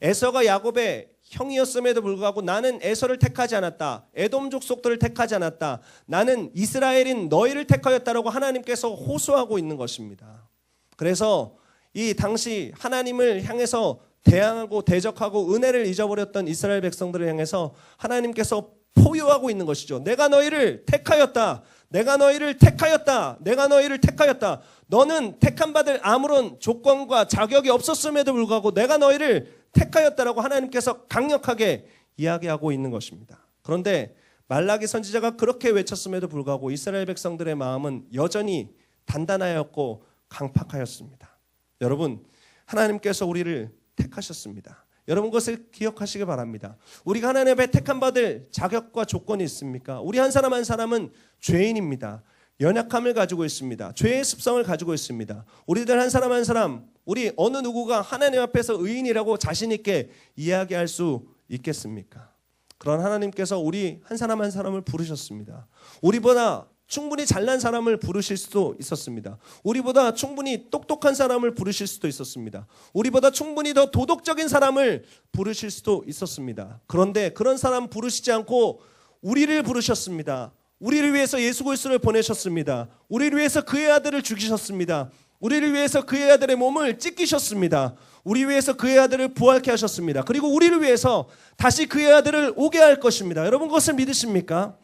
에서가 야곱의 형이었음에도 불구하고 나는 에서를 택하지 않았다. 에돔 족속들을 택하지 않았다. 나는 이스라엘인 너희를 택하였다라고 하나님께서 호소하고 있는 것입니다. 그래서 이 당시 하나님을 향해서 대항하고 대적하고 은혜를 잊어버렸던 이스라엘 백성들을 향해서 하나님께서 포효하고 있는 것이죠. 내가 너희를 택하였다. 내가 너희를 택하였다. 내가 너희를 택하였다. 너는 택함 받을 아무런 조건과 자격이 없었음에도 불구하고 내가 너희를 택하였다라고 하나님께서 강력하게 이야기하고 있는 것입니다. 그런데 말라기 선지자가 그렇게 외쳤음에도 불구하고 이스라엘 백성들의 마음은 여전히 단단하였고 강팍하였습니다. 여러분, 하나님께서 우리를 택하셨습니다. 여러분, 그것을 기억하시기 바랍니다. 우리가 하나님 앞에 택함 받을 자격과 조건이 있습니까? 우리 한 사람 한 사람은 죄인입니다. 연약함을 가지고 있습니다. 죄의 습성을 가지고 있습니다. 우리들 한 사람 한 사람, 우리 어느 누구가 하나님 앞에서 의인이라고 자신 있게 이야기할 수 있겠습니까? 그런 하나님께서 우리 한 사람 한 사람을 부르셨습니다. 우리보다 충분히 잘난 사람을 부르실 수도 있었습니다. 우리보다 충분히 똑똑한 사람을 부르실 수도 있었습니다. 우리보다 충분히 더 도덕적인 사람을 부르실 수도 있었습니다. 그런데 그런 사람 부르시지 않고 우리를 부르셨습니다. 우리를 위해서 예수 그리스도를 보내셨습니다. 우리를 위해서 그의 아들을 죽이셨습니다. 우리를 위해서 그의 아들의 몸을 찢기셨습니다. 우리 위해서 그의 아들을 부활케 하셨습니다. 그리고 우리를 위해서 다시 그의 아들을 오게 할 것입니다. 여러분, 그것을 믿으십니까?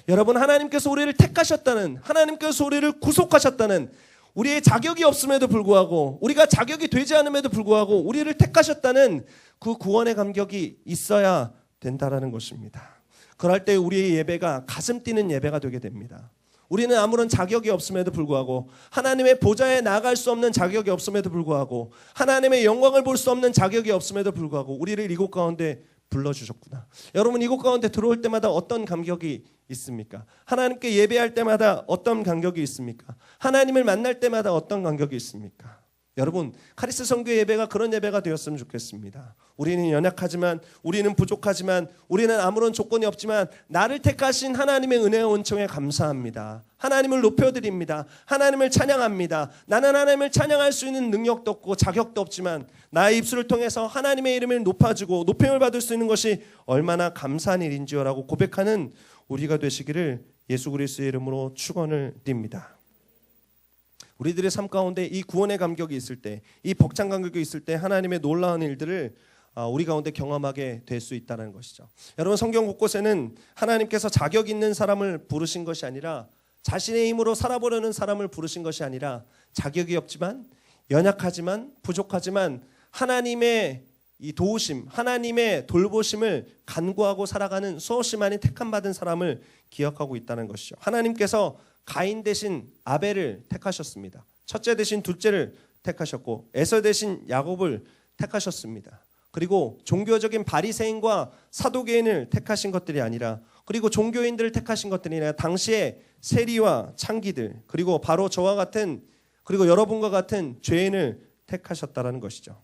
여러분, 하나님께서 우리를 택하셨다는, 하나님께서 우리를 구속하셨다는, 우리의 자격이 없음에도 불구하고, 우리가 자격이 되지 않음에도 불구하고 우리를 택하셨다는 그 구원의 감격이 있어야 된다라는 것입니다. 그럴 때 우리의 예배가 가슴 뛰는 예배가 되게 됩니다. 우리는 아무런 자격이 없음에도 불구하고, 하나님의 보좌에 나갈 수 없는 자격이 없음에도 불구하고, 하나님의 영광을 볼 수 없는 자격이 없음에도 불구하고 우리를 이곳 가운데 불러주셨구나. 여러분, 이곳 가운데 들어올 때마다 어떤 감격이 있습니까? 하나님께 예배할 때마다 어떤 감격이 있습니까? 하나님을 만날 때마다 어떤 감격이 있습니까? 여러분, 카리스 선교 예배가 그런 예배가 되었으면 좋겠습니다. 우리는 연약하지만, 우리는 부족하지만, 우리는 아무런 조건이 없지만 나를 택하신 하나님의 은혜와 은총에 감사합니다. 하나님을 높여드립니다. 하나님을 찬양합니다. 나는 하나님을 찬양할 수 있는 능력도 없고 자격도 없지만 나의 입술을 통해서 하나님의 이름을 높아지고 높임을 받을 수 있는 것이 얼마나 감사한 일인지요라고 고백하는 우리가 되시기를 예수 그리스도의 이름으로 축원을 드립니다. 우리들의 삶 가운데 이 구원의 감격이 있을 때, 이 벅찬 감격이 있을 때 하나님의 놀라운 일들을 우리 가운데 경험하게 될 수 있다는 것이죠. 여러분, 성경 곳곳에는 하나님께서 자격 있는 사람을 부르신 것이 아니라, 자신의 힘으로 살아보려는 사람을 부르신 것이 아니라, 자격이 없지만, 연약하지만, 부족하지만 하나님의 이 도우심, 하나님의 돌보심을 간구하고 살아가는 수없이 많이 택함받은 사람을 기억하고 있다는 것이죠. 하나님께서 가인 대신 아벨을 택하셨습니다. 첫째 대신 둘째를 택하셨고, 에서 대신 야곱을 택하셨습니다. 그리고 종교적인 바리새인과 사두개인을 택하신 것들이 아니라, 그리고 종교인들을 택하신 것들이 아니라 당시의 세리와 창기들, 그리고 바로 저와 같은, 그리고 여러분과 같은 죄인을 택하셨다는 것이죠.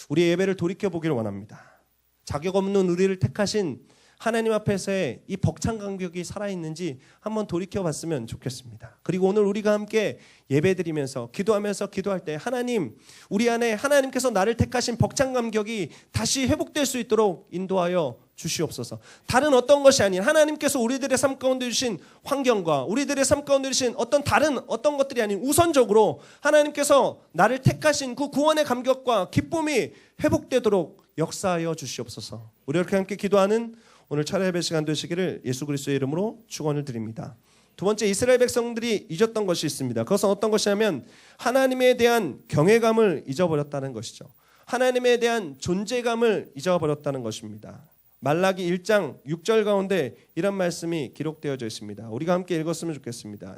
우리의 예배를 돌이켜보기를 원합니다. 자격 없는 우리를 택하신 하나님 앞에서의 이 벅찬 감격이 살아있는지 한번 돌이켜봤으면 좋겠습니다. 그리고 오늘 우리가 함께 예배드리면서 기도하면서 기도할 때, 하나님, 우리 안에 하나님께서 나를 택하신 벅찬 감격이 다시 회복될 수 있도록 인도하여 주시옵소서. 다른 어떤 것이 아닌 하나님께서 우리들의 삶 가운데 주신 환경과 우리들의 삶 가운데 주신 다른 어떤 것들이 아닌 우선적으로 하나님께서 나를 택하신 그 구원의 감격과 기쁨이 회복되도록 역사하여 주시옵소서. 우리 이렇게 함께 기도하는 오늘 차례 예배 시간 되시기를 예수 그리스도의 이름으로 축원을 드립니다. 두 번째, 이스라엘 백성들이 잊었던 것이 있습니다. 그것은 어떤 것이냐면 하나님에 대한 경외감을 잊어버렸다는 것이죠. 하나님에 대한 존재감을 잊어버렸다는 것입니다. 말라기 1장 6절 가운데 이런 말씀이 기록되어져 있습니다. 우리가 함께 읽었으면 좋겠습니다.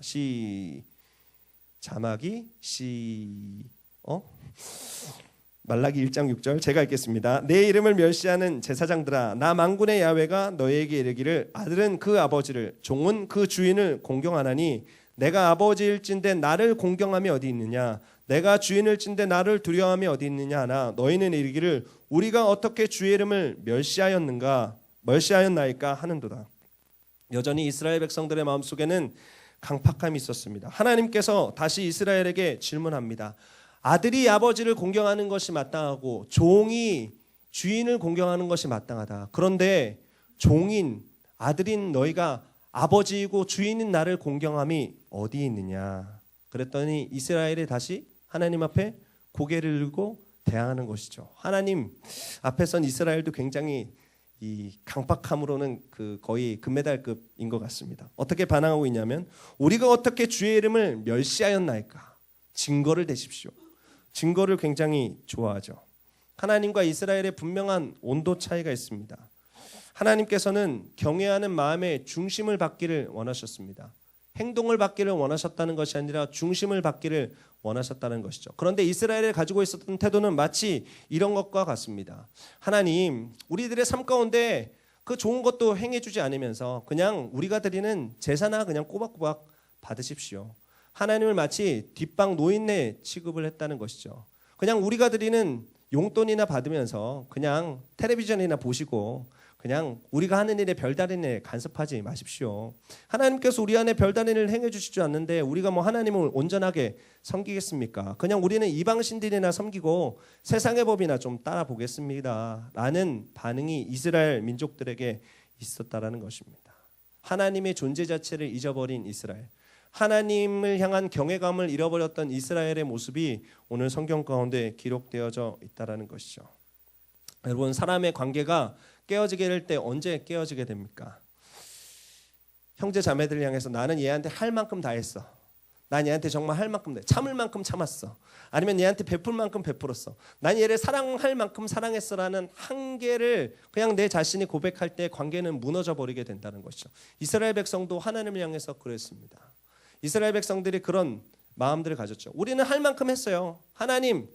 말라기 1장 6절 제가 읽겠습니다. 내 이름을 멸시하는 제사장들아, 나 만군의 야훼가 너희에게 이르기를, 아들은 그 아버지를, 종은 그 주인을 공경하나니 내가 아버지일진데 나를 공경함이 어디 있느냐, 내가 주인일진데 나를 두려워함이 어디 있느냐 하나, 너희는 이르기를 우리가 어떻게 주의 이름을 멸시하였나이까 하는도다. 여전히 이스라엘 백성들의 마음속에는 강팍함이 있었습니다. 하나님께서 다시 이스라엘에게 질문합니다. 아들이 아버지를 공경하는 것이 마땅하고 종이 주인을 공경하는 것이 마땅하다. 그런데 종인 아들인 너희가 아버지이고 주인인 나를 공경함이 어디 있느냐. 그랬더니 이스라엘이 다시 하나님 앞에 고개를 들고 대항하는 것이죠. 하나님 앞에선 이스라엘도 굉장히 이 강팍함으로는 그 거의 금메달급인 것 같습니다. 어떻게 반항하고 있냐면 우리가 어떻게 주의 이름을 멸시하였나이까? 증거를 대십시오. 증거를 굉장히 좋아하죠. 하나님과 이스라엘의 분명한 온도 차이가 있습니다. 하나님께서는 경외하는 마음의 중심을 받기를 원하셨습니다. 행동을 받기를 원하셨다는 것이 아니라 중심을 받기를 원하셨다는 것이죠. 그런데 이스라엘이 가지고 있었던 태도는 마치 이런 것과 같습니다. 하나님, 우리들의 삶 가운데 그 좋은 것도 행해주지 않으면서 그냥 우리가 드리는 제사나 그냥 꼬박꼬박 받으십시오. 하나님을 마치 뒷방 노인네 취급을 했다는 것이죠. 그냥 우리가 드리는 용돈이나 받으면서 그냥 텔레비전이나 보시고 그냥 우리가 하는 일에 별다른 일 간섭하지 마십시오. 하나님께서 우리 안에 별다른 일을 행해 주시지 않는데 우리가 뭐 하나님을 온전하게 섬기겠습니까? 그냥 우리는 이방신들이나 섬기고 세상의 법이나 좀 따라 보겠습니다. 라는 반응이 이스라엘 민족들에게 있었다라는 것입니다. 하나님의 존재 자체를 잊어버린 이스라엘, 하나님을 향한 경외감을 잃어버렸던 이스라엘의 모습이 오늘 성경 가운데 기록되어져 있다라는 것이죠. 여러분, 사람의 관계가 깨어지게 될 때 언제 깨어지게 됩니까? 형제 자매들을 향해서 나는 얘한테 할 만큼 다 했어. 난 얘한테 정말 할 만큼 참을 만큼 참았어. 아니면 얘한테 베풀 만큼 베풀었어. 난 얘를 사랑할 만큼 사랑했어라는 한계를 그냥 내 자신이 고백할 때 관계는 무너져 버리게 된다는 것이죠. 이스라엘 백성도 하나님을 향해서 그랬습니다. 이스라엘 백성들이 그런 마음들을 가졌죠. 우리는 할 만큼 했어요. 하나님,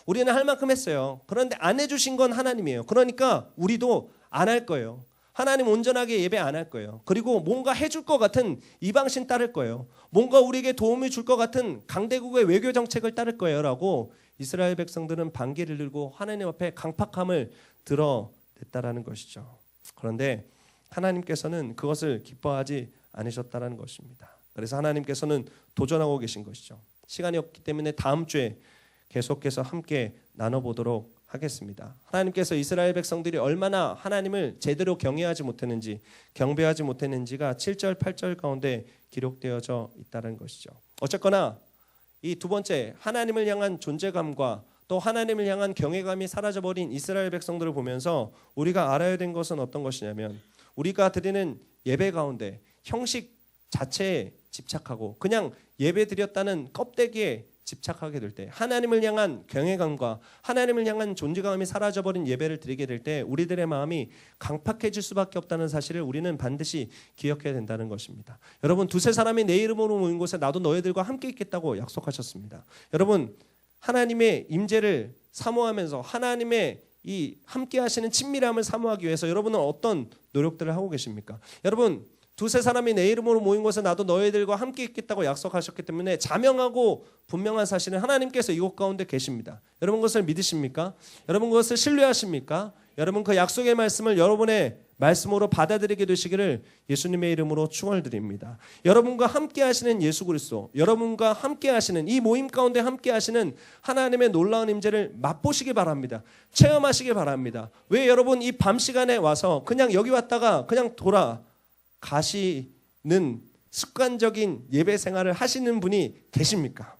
우리는 할 만큼 했어요. 그런데 안 해주신 건 하나님이에요. 그러니까 우리도 안 할 거예요. 하나님 온전하게 예배 안 할 거예요. 그리고 뭔가 해줄 것 같은 이방신 따를 거예요. 뭔가 우리에게 도움을 줄 것 같은 강대국의 외교 정책을 따를 거예요. 라고 이스라엘 백성들은 반기를 들고 하나님 앞에 강팍함을 드러냈다라는 것이죠. 그런데 하나님께서는 그것을 기뻐하지 않으셨다라는 것입니다. 그래서 하나님께서는 도전하고 계신 것이죠. 시간이 없기 때문에 다음 주에 계속해서 함께 나눠보도록 하겠습니다. 하나님께서 이스라엘 백성들이 얼마나 하나님을 제대로 경외하지 못했는지, 경배하지 못했는지가 7절, 8절 가운데 기록되어져 있다는 것이죠. 어쨌거나 이 두 번째, 하나님을 향한 존재감과 또 하나님을 향한 경외감이 사라져버린 이스라엘 백성들을 보면서 우리가 알아야 된 것은 어떤 것이냐면, 우리가 드리는 예배 가운데 형식 자체에 집착하고 그냥 예배 드렸다는 껍데기에 집착하게 될 때, 하나님을 향한 경외감과 하나님을 향한 존재감이 사라져버린 예배를 드리게 될 때 우리들의 마음이 강팍해질 수밖에 없다는 사실을 우리는 반드시 기억해야 된다는 것입니다. 여러분, 두세 사람이 내 이름으로 모인 곳에 나도 너희들과 함께 있겠다고 약속하셨습니다. 여러분, 하나님의 임재를 사모하면서 하나님의 이 함께 하시는 친밀함을 사모하기 위해서 여러분은 어떤 노력들을 하고 계십니까? 여러분, 두세 사람이 내 이름으로 모인 곳에 나도 너희들과 함께 있겠다고 약속하셨기 때문에 자명하고 분명한 사실은 하나님께서 이곳 가운데 계십니다. 여러분 그것을 믿으십니까? 여러분 그것을 신뢰하십니까? 여러분 그 약속의 말씀을 여러분의 말씀으로 받아들이게 되시기를 예수님의 이름으로 축원드립니다. 여러분과 함께 하시는 예수 그리스도, 여러분과 함께 하시는 이 모임 가운데 함께 하시는 하나님의 놀라운 임재를 맛보시기 바랍니다. 체험하시기 바랍니다. 왜 여러분 이 밤 시간에 와서 그냥 여기 왔다가 그냥 가시는 습관적인 예배 생활을 하시는 분이 계십니까?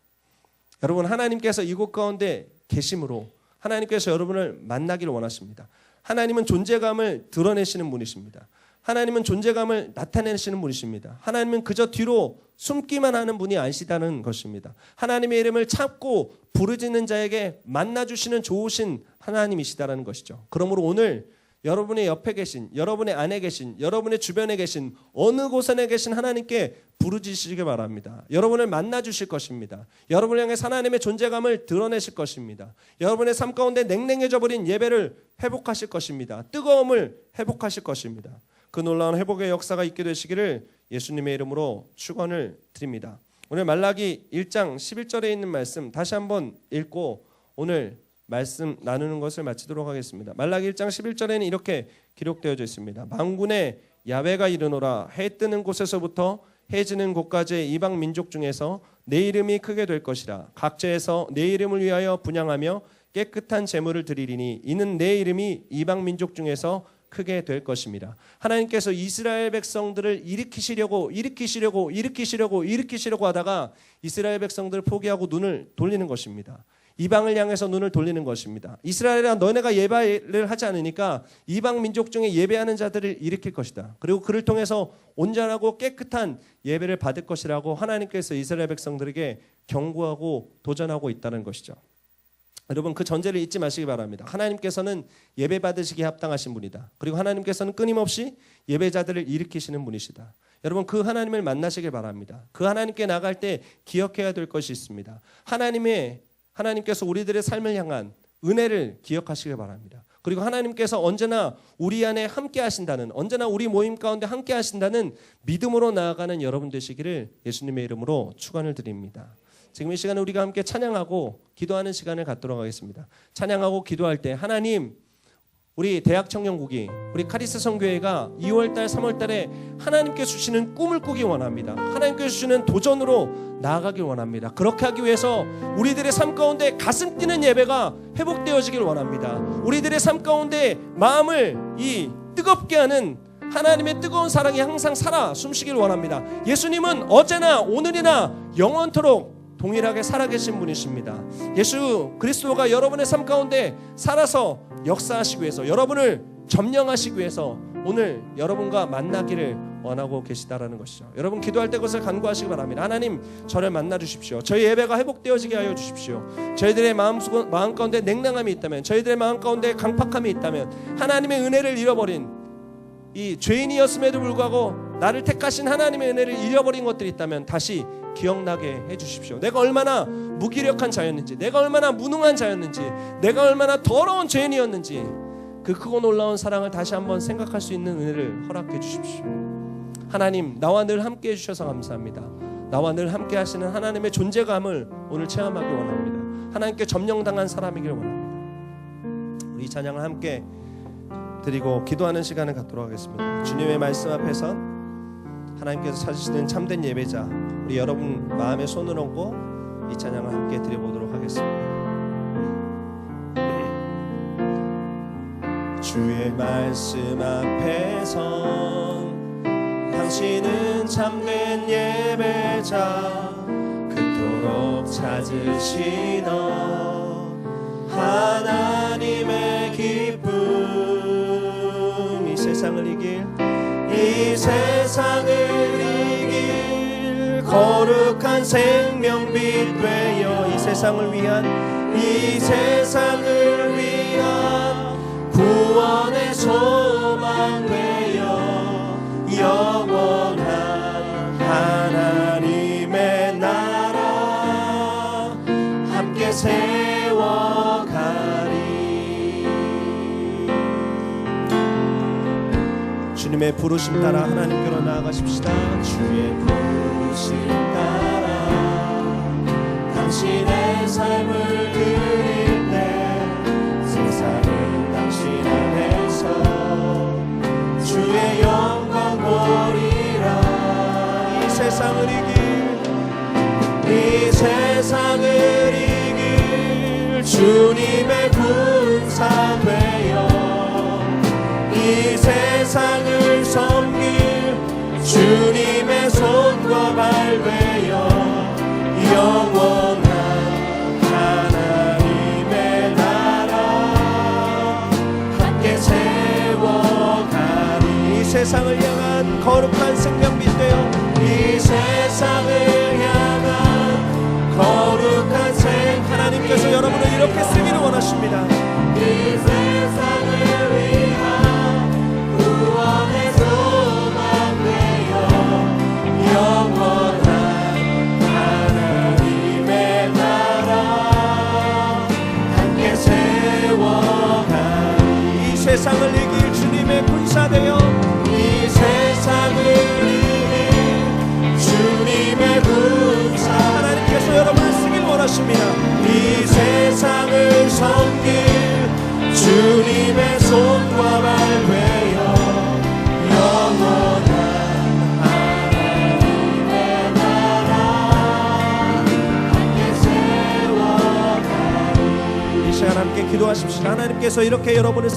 여러분, 하나님께서 이곳 가운데 계심으로 하나님께서 여러분을 만나기를 원하십니다. 하나님은 존재감을 드러내시는 분이십니다. 하나님은 존재감을 나타내시는 분이십니다. 하나님은 그저 뒤로 숨기만 하는 분이 아니시다는 것입니다. 하나님의 이름을 찾고 부르짖는 자에게 만나주시는 좋으신 하나님이시다라는 것이죠. 그러므로 오늘 여러분의 옆에 계신, 여러분의 안에 계신, 여러분의 주변에 계신 어느 곳에 계신 하나님께 부르짖으시기 바랍니다. 여러분을 만나주실 것입니다. 여러분을 향해 하나님의 존재감을 드러내실 것입니다. 여러분의 삶 가운데 냉랭해져 버린 예배를 회복하실 것입니다. 뜨거움을 회복하실 것입니다. 그 놀라운 회복의 역사가 있게 되시기를 예수님의 이름으로 축원을 드립니다. 오늘 말라기 1장 11절에 있는 말씀 다시 한번 읽고 오늘 말씀 나누는 것을 마치도록 하겠습니다. 말라기 1장 11절에는 이렇게 기록되어져 있습니다. 만군의 야훼가 이르노라. 해 뜨는 곳에서부터 해 지는 곳까지의 이방 민족 중에서 내 이름이 크게 될 것이라. 각처에서 내 이름을 위하여 분향하며 깨끗한 제물을 드리리니 이는 내 이름이 이방 민족 중에서 크게 될 것입니다. 하나님께서 이스라엘 백성들을 일으키시려고 하다가 이스라엘 백성들을 포기하고 눈을 돌리는 것입니다. 이방을 향해서 눈을 돌리는 것입니다. 이스라엘아, 너네가 예배를 하지 않으니까 이방 민족 중에 예배하는 자들을 일으킬 것이다. 그리고 그를 통해서 온전하고 깨끗한 예배를 받을 것이라고 하나님께서 이스라엘 백성들에게 경고하고 도전하고 있다는 것이죠. 여러분, 그 전제를 잊지 마시기 바랍니다. 하나님께서는 예배 받으시기에 합당하신 분이다. 그리고 하나님께서는 끊임없이 예배자들을 일으키시는 분이시다. 여러분, 그 하나님을 만나시길 바랍니다. 그 하나님께 나갈 때 기억해야 될 것이 있습니다. 하나님께서 우리들의 삶을 향한 은혜를 기억하시길 바랍니다. 그리고 하나님께서 언제나 우리 안에 함께 하신다는, 언제나 우리 모임 가운데 함께 하신다는 믿음으로 나아가는 여러분 되시기를 예수님의 이름으로 축원을 드립니다. 지금 이 시간에 우리가 함께 찬양하고 기도하는 시간을 갖도록 하겠습니다. 찬양하고 기도할 때 하나님, 우리 대학 청년국이, 우리 카리스 선교회가 2월달 3월달에 하나님께 주시는 꿈을 꾸기 원합니다. 하나님께 주시는 도전으로 나아가기 원합니다. 그렇게 하기 위해서 우리들의 삶 가운데 가슴 뛰는 예배가 회복되어지길 원합니다. 우리들의 삶 가운데 마음을 뜨겁게 하는 하나님의 뜨거운 사랑이 항상 살아 숨쉬길 원합니다. 예수님은 어제나 오늘이나 영원토록 동일하게 살아계신 분이십니다. 예수 그리스도가 여러분의 삶 가운데 살아서 역사하시기 위해서, 여러분을 점령하시기 위해서 오늘 여러분과 만나기를 원하고 계시다라는 것이죠. 여러분, 기도할 때 그것을 간구하시기 바랍니다. 하나님, 저를 만나 주십시오. 저희 예배가 회복되어지게 하여 주십시오. 저희들의 마음 가운데 냉랭함이 있다면, 저희들의 마음 가운데 강팍함이 있다면, 하나님의 은혜를 잃어버린 이 죄인이었음에도 불구하고 나를 택하신 하나님의 은혜를 잃어버린 것들이 있다면 다시 기억나게 해주십시오. 내가 얼마나 무기력한 자였는지, 내가 얼마나 무능한 자였는지, 내가 얼마나 더러운 죄인이었는지, 그 크고 놀라운 사랑을 다시 한번 생각할 수 있는 은혜를 허락해 주십시오. 하나님, 나와 늘 함께 해주셔서 감사합니다. 나와 늘 함께 하시는 하나님의 존재감을 오늘 체험하기 원합니다. 하나님께 점령당한 사람이길 원합니다. 우리 찬양을 함께 드리고 기도하는 시간을 갖도록 하겠습니다. 주님의 말씀 앞에서 하나님께서 찾으시는 참된 예배자, 우리 여러분 마음에 손을 얹고 이 찬양을 함께 드려보도록 하겠습니다. 주의 말씀 앞에서 당신은 참된 예배자, 그토록 찾으시던 하나님의 기쁨, 이 세상을 이길, 이 세상을 이길 거룩한 생명빛 되어 이 세상을 위한 구원의 소망 되어 영원한 하나님의 나라 함께 세워가리. 주님의 부르심 따라 하나님께로 나아가십시다. 주의 부르심 따라 당신의 삶을 드릴 때 세상은 당신 안에서 주의 영광 보리라. 이 세상을 이길 주님의 군사 되어 이 세상을 섬길 주님의 손과 발 되어 영원한 하나님의 나라 함께 세워가리. 이 세상을 향한 거룩한 생명빛 되어 이 세상을 향한 거룩한 하나님께서 여러분을 이렇게 쓰기를 원하십니다. 이 세상을 위한 구원의 소망 되어 영원한 하나님의 나라 함께 세워가리. 이 세상을 이길 주님의 군사 되어 이 세상을 이길 주님의 군사, 하나님께서 여러분을 쓰길 원하십니다. 이 세상을 섬길 주님의 손과 발 되어 영원한 하나님의 나라 함께 세워가리. 이 시간 함께 기도하십시오. 하나님께서 이렇게 여러분을